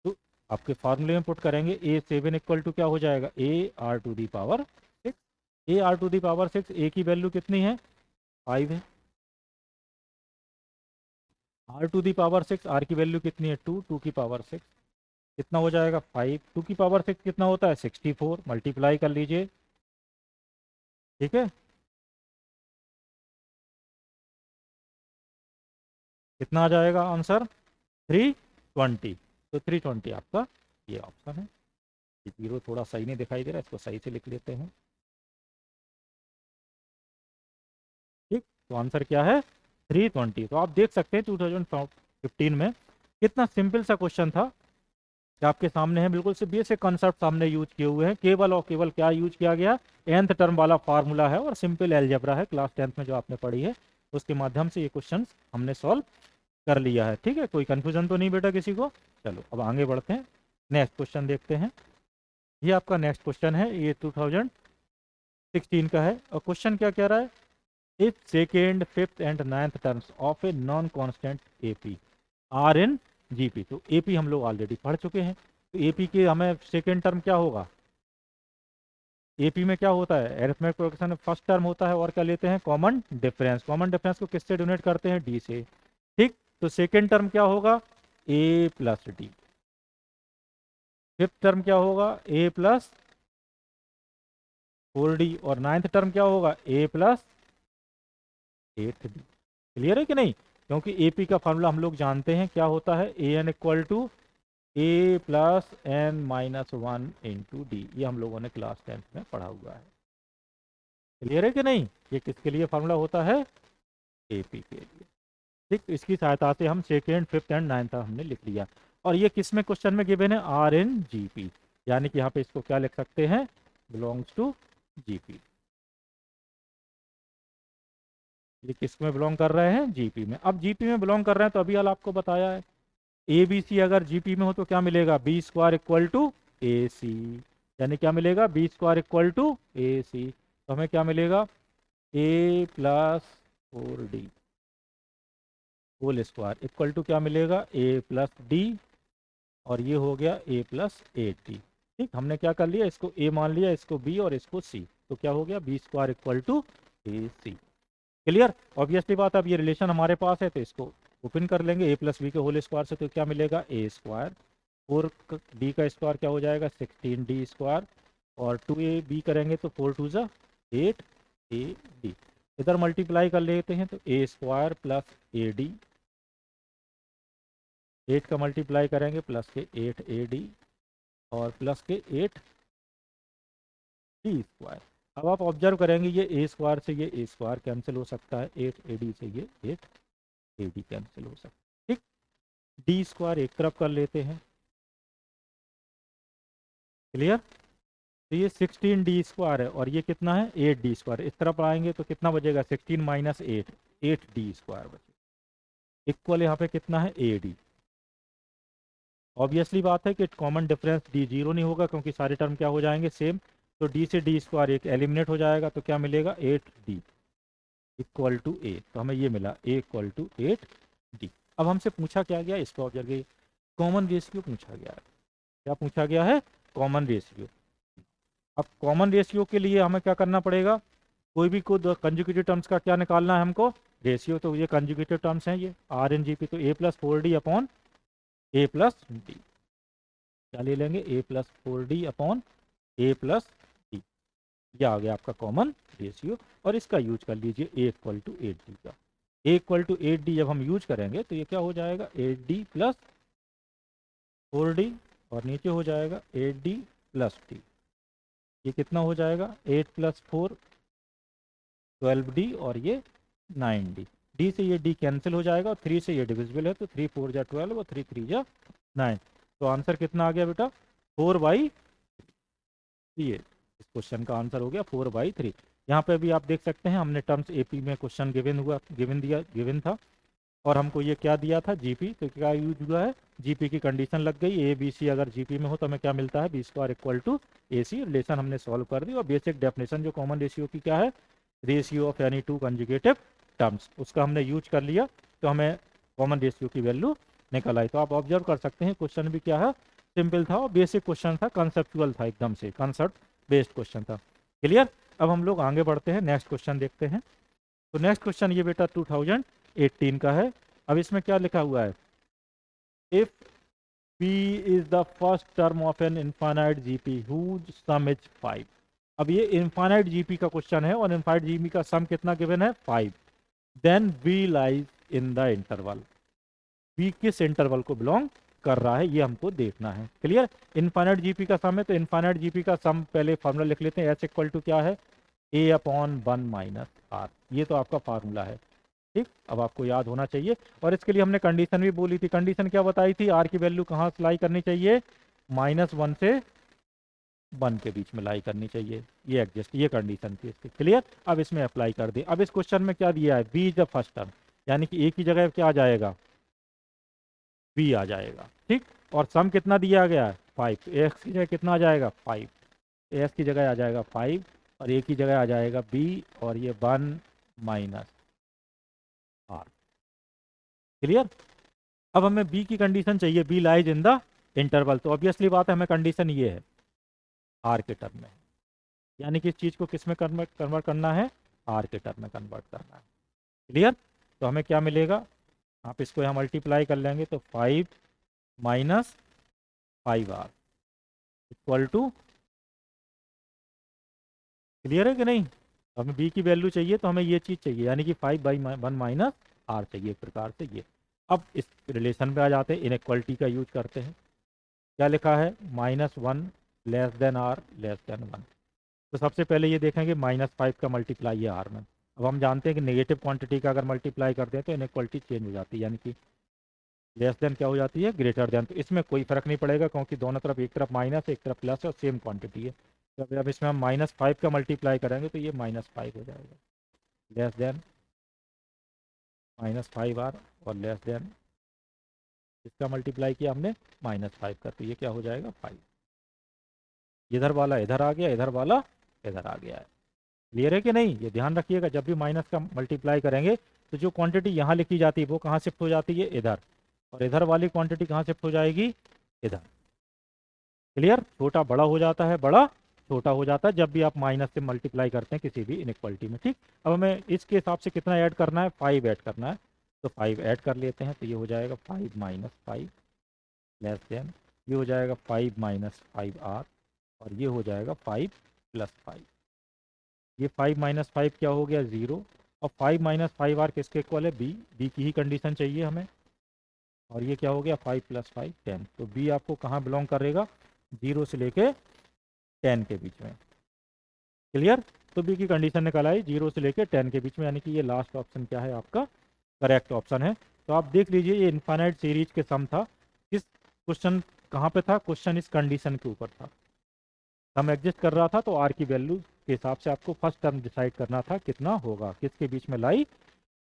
तो आपके फार्मूले में पुट करेंगे, ए 7 इक्वल टू क्या हो जाएगा, a r to the power 6। A r to the power 6, a की वैल्यू कितनी है, 5 है। R to the power 6, r की वैल्यू कितनी है, 2, 2 की पावर 6 कितना हो जाएगा, 5। 2 की पावर 6 कितना होता है, 64। मल्टीप्लाई कर लीजिए, ठीक है, कितना आ जाएगा आंसर, 320। तो 320 आपका ये ऑप्शन है। ये जीरो थोड़ा सही नहीं दिखाई दे रहा है, इसको सही से लिख लेते हैं। ठीक, तो आंसर क्या है, 320। तो आप देख सकते हैं 2015 में कितना सिंपल सा क्वेश्चन था कि आपके सामने है, बिल्कुल से बेसिक कॉन्सेप्ट सामने यूज किए हुए हैं। केवल और केवल क्या यूज किया गया, nth टर्म वाला फार्मूला है और सिंपल एलजेब्रा है, क्लास 10th में जो आपने पढ़ी है उसके माध्यम से ये क्वेश्चन हमने सॉल्व कर लिया है। ठीक है, कोई कंफ्यूजन तो नहीं बेटा किसी को। चलो अब आगे बढ़ते हैं, नेक्स्ट क्वेश्चन देखते हैं। ये आपका नेक्स्ट क्वेश्चन है, ये 2016 का है, और क्वेश्चन क्या कह रहा है, if second fifth and ninth terms of a non constant AP are in GP. तो एपी हम लोग ऑलरेडी पढ़ चुके हैं, तो एपी के हमें सेकेंड टर्म क्या होगा, एपी में क्या होता है, अरिथमेटिक प्रोग्रेशन में फर्स्ट टर्म होता है, और क्या लेते हैं, कॉमन डिफरेंस। कॉमन डिफरेंस को किससे डोनेट करते हैं, डी से। ठीक, तो सेकेंड टर्म क्या होगा, ए प्लस डी। फिफ्थ टर्म क्या होगा, ए प्लस 4d। और नाइन्थ टर्म क्या होगा, ए प्लस 8d। क्लियर है कि नहीं? क्योंकि एपी का फॉर्मूला हम लोग जानते हैं, क्या होता है, a n equal to a plus n minus one into d. ये हम लोगों ने क्लास 10th में पढ़ा हुआ है। क्लियर है कि नहीं? ये किसके लिए फॉर्मूला होता है, एपी के लिए। ठीक, इसकी सहायता से हम सेकेंड, फिफ्थ एंड नाइन्थ हमने लिख लिया। और ये किस में क्वेश्चन में गिवन है, आर इन जीपी, यानी कि यहाँ पे इसको क्या लिख सकते हैं, बिलोंग्स टू जीपी। ये किस में बिलोंग कर रहे हैं, जीपी में। अब जीपी में बिलोंग कर रहे हैं तो अभी आपको बताया है, ए बी सी अगर जीपी में हो तो क्या मिलेगा, b square equal to a c. यानी क्या मिलेगा, b square equal to a c. तो हमें क्या मिलेगा, a plus 4d whole square equal to क्या मिलेगा, ए प्लस डी। और ये हो गया ए प्लस 8d। ठीक, हमने क्या कर लिया, इसको ए मान लिया, इसको बी और इसको सी। तो क्या हो गया, b square equal to a c. Clear? Obviously बात है, अब ये रिलेशन हमारे पास है तो इसको ओपन कर लेंगे, ए प्लस बी के होल स्क्वायर से। तो क्या मिलेगा, ए स्क्वायर 4d का स्क्वायर क्या हो जाएगा, 16d स्क्वायर। और 2ab करेंगे तो 4 टू ज़ा 8ab। इधर मल्टीप्लाई कर लेते हैं तो ए स्क्वायर प्लस ए डी, 8 का मल्टीप्लाई करेंगे प्लस के 8ad और प्लस के 8d स्क्वायर। अब आप ऑब्जर्व करेंगे, ये ए स्क्वायर से ये ए स्क्वायर कैंसिल हो सकता है, 8ad से ये 8ad कैंसिल हो सकता है। ठीक, डी स्क्वायर एक तरफ कर लेते हैं। क्लियर? तो ये 16d स्क्वायर है और ये कितना है, 8d स्क्वायर। इस तरफ आएंगे तो कितना बचेगा, 16 माइनस 8d स्क्वायर बचेगा। इक्वल यहाँ पे कितना है, ad। ऑब्वियसली बात है कि कॉमन डिफरेंस डी जीरो नहीं होगा क्योंकि सारे टर्म क्या हो जाएंगे, सेम। तो डी से डी स्क्वायर एक एलिमिनेट हो जाएगा, तो क्या मिलेगा, 8d इक्वल टू ए। तो हमें ये मिला, ए इक्वल टू 8d। अब हमसे पूछा क्या गया, इसको ऑब्जर्व, कॉमन रेशियो पूछा गया है। क्या पूछा गया है, कॉमन रेशियो। अब कॉमन रेशियो के लिए हमें क्या करना पड़ेगा, कोई भी को कंजुगेटिव टर्म्स का क्या निकालना है हमको, रेशियो। तो ये कंजुगेटिव टर्म्स हैं, ये आर एन जी पी। तो a plus 4d upon a plus d. क्या ले लेंगे, a plus 4d upon a plus d. यह आ गया आपका कॉमन रेशियो। और इसका यूज कर लीजिए, ए इक्वल टू 8d का। ए इक्वल टू 8d जब हम यूज करेंगे तो ये क्या हो जाएगा, 8d प्लस 4d और नीचे हो जाएगा 8d प्लस डी। ये कितना हो जाएगा, 8 प्लस 4 12d और ये 9d। डी से ये डी कैंसिल हो जाएगा और 3 से ये डिविजिबल है, तो 3 4 जा 12 और 3 3 जा 9। तो आंसर कितना आ गया बेटा, 4/3। ये इस क्वेश्चन का आंसर हो गया 4/3। यहाँ पे भी आप देख सकते हैं, हमने टर्म्स एपी में क्वेश्चन गिवन था और हमको ये क्या दिया था, जीपी। तो क्या यूज हुआ है, जीपी की कंडीशन लग गई, ए बी सी अगर जीपी में हो तो हमें क्या मिलता है, b square equal to a c. Relation हमने सॉल्व कर दी और बेसिक डेफिनेशन जो कॉमन रेशियो की क्या है, ratio of any two conjugative terms, उसका हमने यूज कर लिया। तो हमें कॉमन रेशियो की वैल्यू निकल आई। तो आप ऑब्जर्व कर सकते हैं, क्वेश्चन भी क्या है, सिंपल था और बेसिक क्वेश्चन था, कंसेप्चुअल था, एकदम से कंसेप्ट बेस्ड क्वेश्चन था। क्लियर? अब हम लोग आगे बढ़ते हैं, नेक्स्ट क्वेश्चन देखते हैं। तो नेक्स्ट क्वेश्चन ये बेटा 2018 का है। अब इसमें क्या लिखा हुआ है, if p is the first term of an infinite GP whose sum is 5। अब ये इनफाइनाइट जीपी का क्वेश्चन है और इनफाइनाइट जीपी का सम कितना गिवन है, 5। Then v lies in the interval. v किस इंटरवल को बिलोंग कर रहा है, ये हमको देखना है। क्लियर? इनफाइनाइट जीपी का सम है तो इनफाइनाइट जीपी का सम पहले फार्मूला लिख लेते हैं, h इक्वल टू क्या है, a अपॉन 1 माइनस r। ये तो आपका फार्मूला है। ठीक, अब आपको याद होना चाहिए। और इसके लिए हमने कंडीशन भी बोली थी। कंडीशन क्या बताई थी, आर की वैल्यू कहाँ से लाई करनी चाहिए, -1 से 1 के बीच में लाई करनी चाहिए। ये एडजस्ट, ये कंडीशन थी इसकी। क्लियर? अब इसमें अप्लाई कर दे। अब इस क्वेश्चन में क्या दिया है, b is the first term, यानी कि ए की जगह क्या आ जाएगा, बी आ जाएगा। ठीक, और सम कितना दिया गया है, 5। एक्स की जगह कितना आ जाएगा, 5। एक्स की जगह आ जाएगा 5 और ए की जगह आ जाएगा बी और ये 1 माइनस आर। क्लियर? अब हमें बी की कंडीशन चाहिए, b lies in the interval. तो ऑब्वियसली बात है, हमें कंडीशन ये है, आर के टर्म में, यानी कि इस चीज को किस में कन्वर्ट करना है, आर के टर्म में कन्वर्ट करना है। क्लियर? तो हमें क्या मिलेगा, आप इसको यहाँ मल्टीप्लाई कर लेंगे तो 5 minus 5r equal to, clear है कि नहीं। हमें b की वैल्यू चाहिए तो हमें ये चीज़ चाहिए, यानी कि 5/1 माइनस r चाहिए एक प्रकार से ये। अब इस रिलेशन पे आ जाते हैं, इनइक्वालिटी का यूज करते हैं। क्या लिखा है, -1 less than r less than 1। तो सबसे पहले ये देखेंगे -5 का मल्टीप्लाई है r में। अब हम जानते हैं कि नेगेटिव क्वांटिटी का अगर मल्टीप्लाई करते हैं तो इनइक्वालिटी चेंज हो जाती है, यानी कि लेस देन क्या हो जाती है, ग्रेटर देन। तो इसमें कोई फर्क नहीं पड़ेगा क्योंकि दोनों तरफ, एक तरफ माइनस एक तरफ प्लस है और सेम क्वांटिटी है। तो अब इसमें हम -5 का मल्टीप्लाई करेंगे तो ये -5 हो जाएगा, लेस देन -5r, और लेस देन इसका मल्टीप्लाई किया हमने -5 का, तो ये क्या हो जाएगा 5। इधर वाला इधर आ गया, इधर वाला इधर आ गया है। क्लियर है कि नहीं। ये ध्यान रखिएगा, जब भी माइनस का मल्टीप्लाई करेंगे तो जो क्वांटिटी यहाँ लिखी जाती है वो कहाँ शिफ्ट हो जाती है, इधर, और इधर वाली क्वांटिटी कहाँ शिफ्ट हो जाएगी, इधर। क्लियर। छोटा बड़ा हो जाता है, बड़ा छोटा हो जाता है जब भी आप माइनस से मल्टीप्लाई करते हैं किसी भी इनइक्वालिटी में। ठीक। अब हमें इसके हिसाब से कितना ऐड करना है, 5 ऐड करना है। तो 5 ऐड कर लेते हैं, तो ये हो जाएगा 5 माइनस 5 लेस देन, ये हो जाएगा 5 माइनस 5r, और ये हो जाएगा 5 प्लस 5। ये 5 माइनस 5 क्या हो गया, 0। और 5 माइनस 5r किसके इक्वल है, बी की ही कंडीशन चाहिए हमें। और ये क्या हो गया, 5 प्लस 5 10। तो बी आपको कहाँ बिलोंग करेगा, 0 से लेके 10 के बीच में। क्लियर। तो बी की कंडीशन निकल आई 0 से लेके 10 के बीच में, यानी कि ये लास्ट ऑप्शन क्या है आपका, करेक्ट ऑप्शन है। तो आप देख लीजिए, ये इनफाइनाइट सीरीज के सम था। किस क्वेश्चन कहाँ पे था, क्वेश्चन इस कंडीशन के ऊपर था। सम एग्जिस्ट कर रहा था तो आर की वैल्यू के हिसाब से आपको फर्स्ट टर्म डिसाइड करना था कितना होगा, किसके बीच में लाई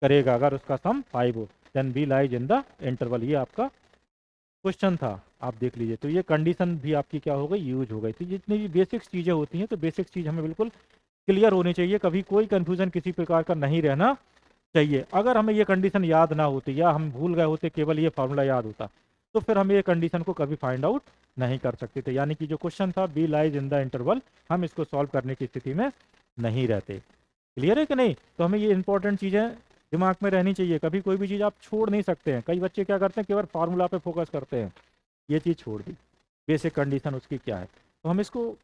करेगा। अगर उसका सम 5 हो then b lies in the interval, ये आपका क्वेश्चन था। आप देख लीजिए, तो ये कंडीशन भी आपकी क्या हो गई, यूज हो गई। तो जितनी भी बेसिक चीज़ें होती हैं तो बेसिक चीज़ हमें बिल्कुल क्लियर होनी चाहिए, कभी कोई कंफ्यूजन किसी प्रकार का नहीं रहना चाहिए। अगर हमें ये कंडीशन याद ना होती या हम भूल गए होते, केवल ये फॉर्मूला याद होता, तो फिर हम ये कंडीशन को कभी फाइंड आउट नहीं कर सकते थे। यानी कि जो क्वेश्चन था b lies in the interval, हम इसको सॉल्व करने की स्थिति में नहीं रहते। क्लियर है कि नहीं। तो हमें ये इंपॉर्टेंट चीज़ें दिमाग में रहनी चाहिए, कभी कोई भी चीज़ आप छोड़ नहीं सकते हैं। कई बच्चे क्या करते हैं, केवल फार्मूला पे फोकस करते हैं, ये चीज़ छोड़ दी, बेसिक कंडीशन उसकी क्या है। तो हम इसको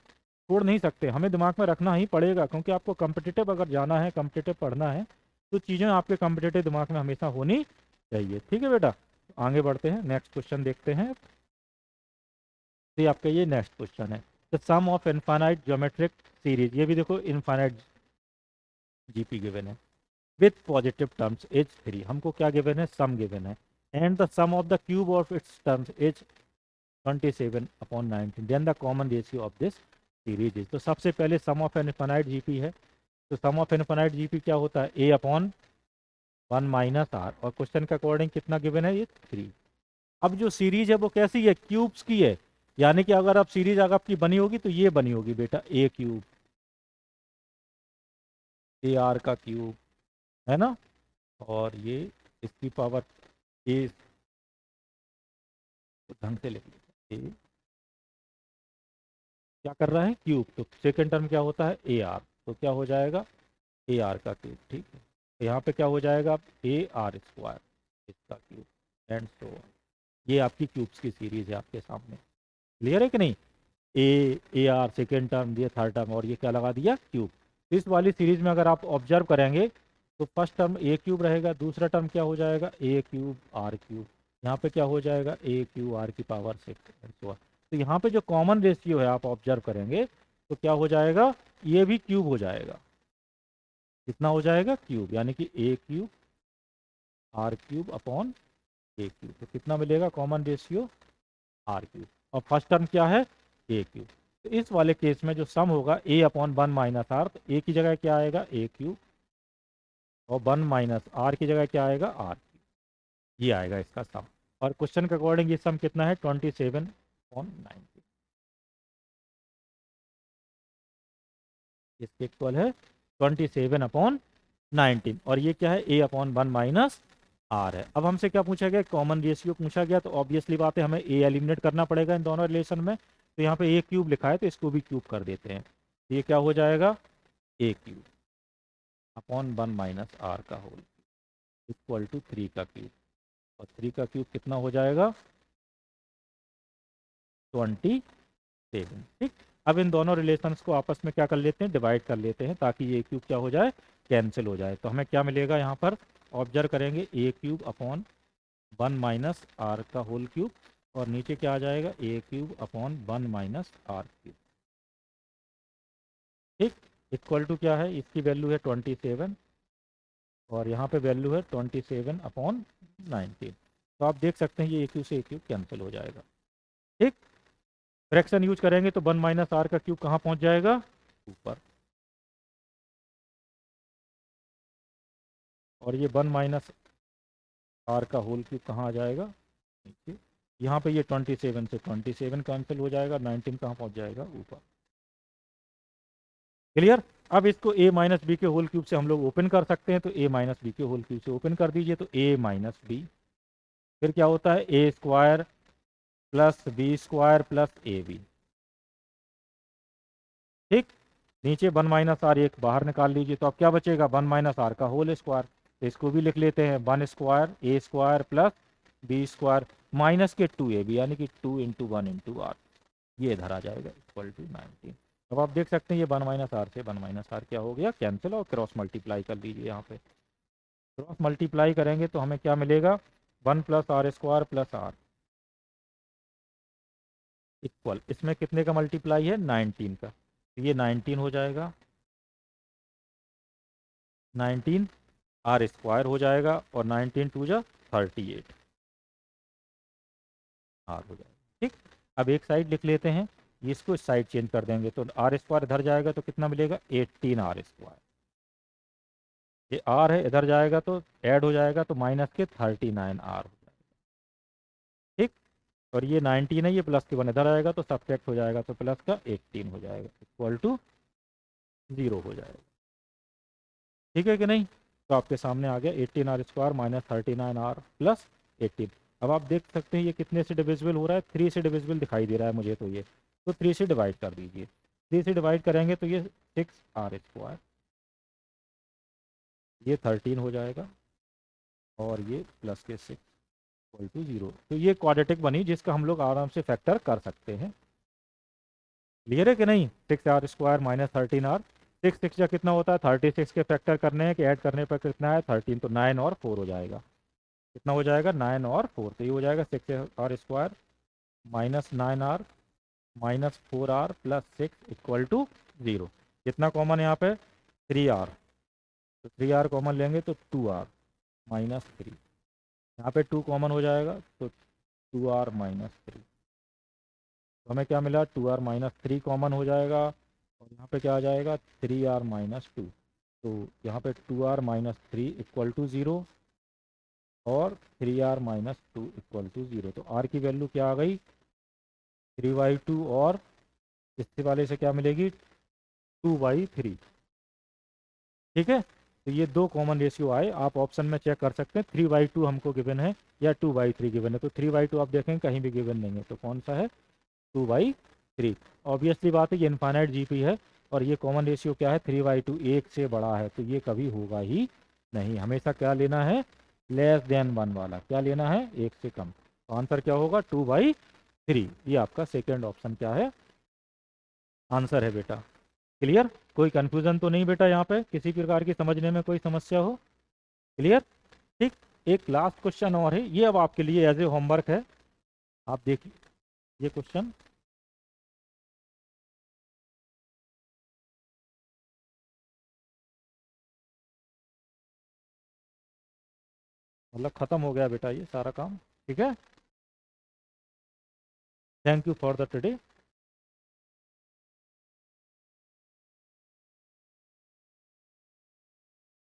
छोड़ नहीं सकते, हमें दिमाग में रखना ही पड़ेगा, क्योंकि आपको कम्पिटिटिव अगर जाना है, कम्पिटिटिव पढ़ना है, तो चीज़ें आपके कम्पिटिटिव दिमाग में हमेशा होनी चाहिए। ठीक है बेटा, आगे बढ़ते हैं, नेक्स्ट क्वेश्चन देखते हैं। तो आपका ये नेक्स्ट क्वेश्चन है, the sum of infinite geometric series. ये भी देखो इनफाइनाइट जीपी गिवन है विथ पॉजिटिव टर्म्स एज 3। हमको क्या गिवन है, सम गिवन है। And the sum of the cube of its terms as 27/19, then the common ratio of this series is. तो सबसे पहले सम ऑफ इनफाइनाइट जीपी है। तो सम ऑफ इनफाइनाइट जीपी क्या होता है, a/1 माइनस आर, और क्वेश्चन के अकॉर्डिंग कितना गिवन है, ये 3। अब जो सीरीज है वो कैसी है, क्यूब्स की है। यानी कि अगर आप सीरीज अगर आपकी बनी होगी तो ये बनी होगी बेटा, ए क्यूब, ए आर का क्यूब, है ना। और ये इसकी पावर ए, ढंग से लिख लीजिए, ए क्या कर रहा है, क्यूब। तो सेकंड टर्म क्या होता है, ए आर। तो क्या हो जाएगा, ए आर का क्यूब। ठीक है, तो यहाँ पे क्या हो जाएगा, ए आर स्क्वायर इसका क्यूब, एंड सो ऑन। ये आपकी क्यूब्स की सीरीज है आपके सामने। क्लियर है कि नहीं। ए आर सेकेंड टर्म, ये थर्ड टर्म, और ये क्या लगा दिया, क्यूब। तो इस वाली सीरीज में अगर आप ऑब्जर्व करेंगे तो फर्स्ट टर्म ए क्यूब रहेगा, दूसरा टर्म क्या हो जाएगा, ए क्यूब आर क्यूब। यहाँ पे क्या हो जाएगा, ए क्यूब आर की पावर 6। तो यहाँ पे जो कॉमन रेशियो है आप ऑब्जर्व करेंगे तो क्या हो जाएगा, ये भी क्यूब हो जाएगा। कितना हो जाएगा, क्यूब, यानी कि a cube r cube upon a cube. तो कितना मिलेगा कॉमन रेशियो, आर क्यूब। और फर्स्ट टर्म क्या है, ए क्यूब। तो इस वाले केस में जो सम होगा a/1 माइनस आर, तो ए की जगह क्या आएगा, ए क्यूब, और 1 माइनस आर की जगह क्या आएगा, आर क्यूब। ये आएगा इसका सम। और क्वेश्चन के अकॉर्डिंग ये सम कितना है, 27/19, इसके इक्वल है 27/19। और ये क्या है, a/1 माइनस आर है। अब हमसे क्या पूछा गया, कॉमन रेशियो पूछा गया, तो ऑब्वियसली बात है हमें ए एलिमिनेट करना पड़ेगा इन दोनों रिलेशन में। तो यहाँ पे ए क्यूब लिखा है तो इसको भी क्यूब कर देते हैं। तो ये क्या हो जाएगा, a cube upon 1 minus r का होल इक्वल टू 3 का क्यूब। और 3 का क्यूब कितना हो जाएगा 27। ठीक, अब इन दोनों रिलेशंस को आपस में क्या कर लेते हैं, डिवाइड कर लेते हैं, ताकि ये क्यूब क्या हो जाए, कैंसिल हो जाए। तो हमें क्या मिलेगा यहाँ पर, ऑब्जर्व करेंगे a cube upon 1 minus r का होल क्यूब, और नीचे क्या आ जाएगा a cube upon 1 minus r cube. ठीक, इक्वल टू क्या है, इसकी वैल्यू है 27 और यहाँ पे वैल्यू है 27 अपॉन 19। तो आप देख सकते हैं ये ए क्यूब से ए क्यूब कैंसिल हो जाएगा। ठीक, फ्रैक्शन यूज करेंगे तो 1 माइनस आर का क्यूब कहाँ पहुंच जाएगा, ऊपर, और ये 1 माइनस आर का होल क्यूब कहाँ आ जाएगा, नीचे। यहाँ पे ये 27 से 27 कैंसिल हो जाएगा, 19 कहाँ पहुंच जाएगा, ऊपर। क्लियर। अब इसको a माइनस बी के होल क्यूब से हम लोग ओपन कर सकते हैं, तो a माइनस बी के होल क्यूब से ओपन कर दीजिए, तो a माइनस बी, फिर क्या होता है a square plus b square plus a b. ठीक, नीचे 1 माइनस आर एक बाहर निकाल लीजिए, तो अब क्या बचेगा 1 माइनस आर का होल स्क्वायर। तो इसको भी लिख लेते हैं 1 square a square plus b square minus के 2ab, यानी कि 2 इंटू 1 इंटू आर, ये इधर आ जाएगा इक्वल टू 19। अब आप देख सकते हैं ये 1 माइनस आर से 1 माइनस आर क्या हो गया, कैंसिल, और क्रॉस मल्टीप्लाई कर लीजिए। यहाँ पे क्रॉस मल्टीप्लाई करेंगे तो हमें क्या मिलेगा, 1 plus r square plus r equal, इसमें कितने का मल्टीप्लाई है 19 का, तो ये 19 हो जाएगा, 19 आर स्क्वायर हो जाएगा, और 19 टू जा 38 आर हो जाएगा। ठीक, अब एक साइड लिख लेते हैं, इसको इस साइड चेंज कर देंगे, तो आर स्क्वायर इधर जाएगा तो कितना मिलेगा 18 आर स्क्वायर, ये आर है इधर जाएगा तो ऐड हो जाएगा, तो माइनस के 39 आर हो जाएगा। ठीक, और ये 19 है, ये प्लस के 1 इधर आएगा तो सब्ट्रैक्ट हो जाएगा, तो प्लस का 18 हो जाएगा इक्वल टू 0 हो जाएगा। ठीक है कि नहीं, तो आपके सामने आ गया 18 r square minus 39 r plus 18। अब आप देख सकते हैं ये कितने से डिविजिबल हो रहा है, 3 से डिविजिबल दिखाई दे रहा है मुझे, तो ये तो 3 से डिवाइड कर दीजिए, 3 से डिवाइड करेंगे तो ये 6 आर स्क्वायर, ये 13 हो जाएगा, और ये प्लस के 6 इक्वल टू 0। तो ये क्वाड्रेटिक बनी जिसका हम लोग आराम से फैक्टर कर सकते हैं। क्लियर है कि नहीं, 6 आर स्क्वायर माइनस 13 आर, 6 6 का कितना होता है 36 के फैक्टर करने हैं कि ऐड करने पर कितना है 13, तो 9 और 4 हो जाएगा, कितना हो जाएगा 9 और 4, तो ये हो जाएगा 6 r square minus 9 r minus 4 r plus 6 equal to 0। कितना कॉमन है यहाँ पे 3 आर, तो 3 आर कॉमन लेंगे तो 2 आर माइनस 3, यहाँ पे 2 कॉमन हो जाएगा तो 2 आर माइनस 3, तो हमें क्या मिला 2 आर माइनस 3 कॉमन हो जाएगा, और यहाँ पे क्या आ जाएगा 3 आर माइनस 2, तो यहाँ पे 2 आर माइनस 3 इक्वल टू 0, और 3 आर माइनस 2 इक्वल टू 0। तो आर की वैल्यू क्या आ गई 3/2, और इससे वाले से क्या मिलेगी 2/3। ठीक है, तो ये दो कॉमन रेशियो आए, आप ऑप्शन में चेक कर सकते हैं 3/2 हमको गिवन है या 2/3 गिवन है, तो 3/2 आप देखें कहीं भी गिवन नहीं है, तो कौन सा है 2/3। ऑब्वियसली बात है ये इनफाइनाइट जीपी है, और ये कॉमन रेशियो क्या है 3/2, एक से बड़ा है, तो ये कभी होगा ही नहीं, हमेशा क्या लेना है लेस देन 1 वाला, क्या लेना है एक से कम, तो आंसर क्या होगा 2/3। ये आपका सेकेंड ऑप्शन क्या है आंसर है बेटा। क्लियर, कोई कंफ्यूजन तो नहीं बेटा, यहाँ पे किसी प्रकार की समझने में कोई समस्या हो, क्लियर। ठीक, एक लास्ट क्वेश्चन और है, ये अब आपके लिए एज ए होमवर्क है, आप देखिए ये क्वेश्चन, मतलब खत्म हो गया बेटा ये सारा काम। ठीक है, thank you for the today.